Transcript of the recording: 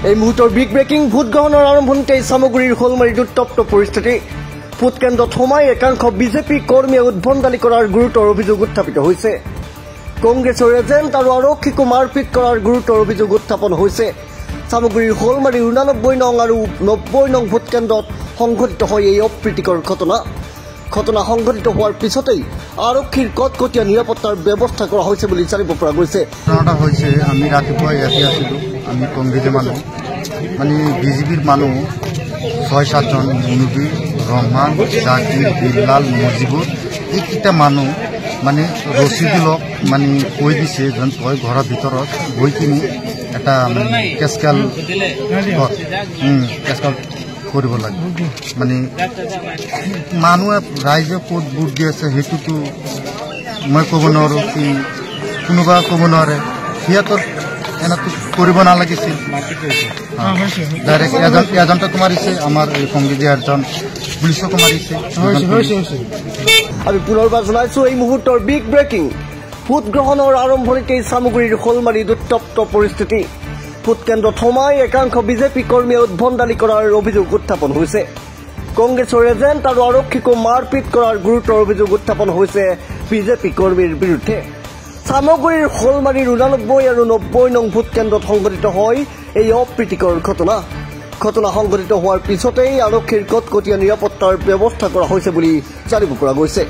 এই মুহূৰ্তৰ big breaking vote গ্ৰহণৰ আৰম্ভণিতে সামগ্ৰীৰ শোলমাৰীত উত্তপ্ত পৰিস্থিতি। ভোট কেন্দ্ৰত সোমাই একাংশ বিজেপি কৰ্মীয়ে উদ্ভণ্ডালি কৰাৰ গুৰুতৰ অভিযোগ উত্থাপিত হৈছে। কংগ্ৰেছৰ এজেণ্ট আৰু আৰক্ষীকো মাৰপিট কৰাৰ গুৰুতৰ অভিযোগ উত্থাপন হৈছে। সামগ্ৰীৰ শোলমাৰী 89 নং আৰু 90 নং ভোট কেন্দ্ৰত সংঘটিত হয় এই অপ্ৰীতিকৰ ঘটনা সংঘটিত হোৱাৰ পিছতেই আৰক্ষীৰ কটকটীয়া নিৰাপত্তাৰ ব্যৱস্থা কৰা হৈছে বুলি জানিব পৰা গৈছে। আমি ৰাতিপুৱা ইয়াতে আছিলোঁ, আমি কংগ্ৰেছৰ মানুহ মানে বিজেপিৰ মানুহ 6-7জন মুনুবী ৰহমান জাকিৰ বিল্লাল মজিবুৰ এইকেইটা মানুহ মানে ৰচিদুলক মানে কৈ দিছে যেন তই ঘৰৰ ভিতৰত গৈ কিনি এটা কেচকাল কৰিব লাগে। মানে মানুহে ৰাইজে ক'ত ভোট দি আছে সেইটোতো মই ক'ব নোৱাৰোঁ, কি কোনোবা ক'ব নোৱাৰে। সিহঁতৰ এনেকৈ কৰিব নালাগিছিল। ডাইৰেক্ট এজেণ্টকো মাৰিছে, আমাৰ এই কংগ্ৰেছৰ এজন পুলিচকো মাৰিছে। আমি পুনৰবাৰ জনাইছো এই মুহূৰ্তৰ বিগ ব্ৰেকিং ভোট গ্ৰহণৰ আৰম্ভণিতেই সামগ্ৰীৰ শোলমাৰীত উত্তপ্ত পৰিস্থিতি। ভোট কেন্দ্ৰত সোমাই একাংশ বিজেপি কৰ্মীয়ে উদ্ভণ্ডালি কৰাৰ অভিযোগ উত্থাপন হৈছে। কংগ্ৰেছৰ এজেণ্ট আৰু আৰক্ষীকো মাৰপিট কৰাৰ গুৰুতৰ অভিযোগ উত্থাপন হৈছে বিজেপি কৰ্মীৰ বিৰুদ্ধে। সামগ্ৰীৰ শোলমাৰীৰ 89 আৰু 90 নং ভোট কেন্দ্ৰত সংঘটিত হয় এই অপ্ৰীতিকৰ ঘটনা সংঘটিত হোৱাৰ পিছতেই আৰক্ষীৰ কটকটীয়া নিৰাপত্তাৰ ব্যৱস্থা কৰা হৈছে বুলি জানিব পৰা গৈছে।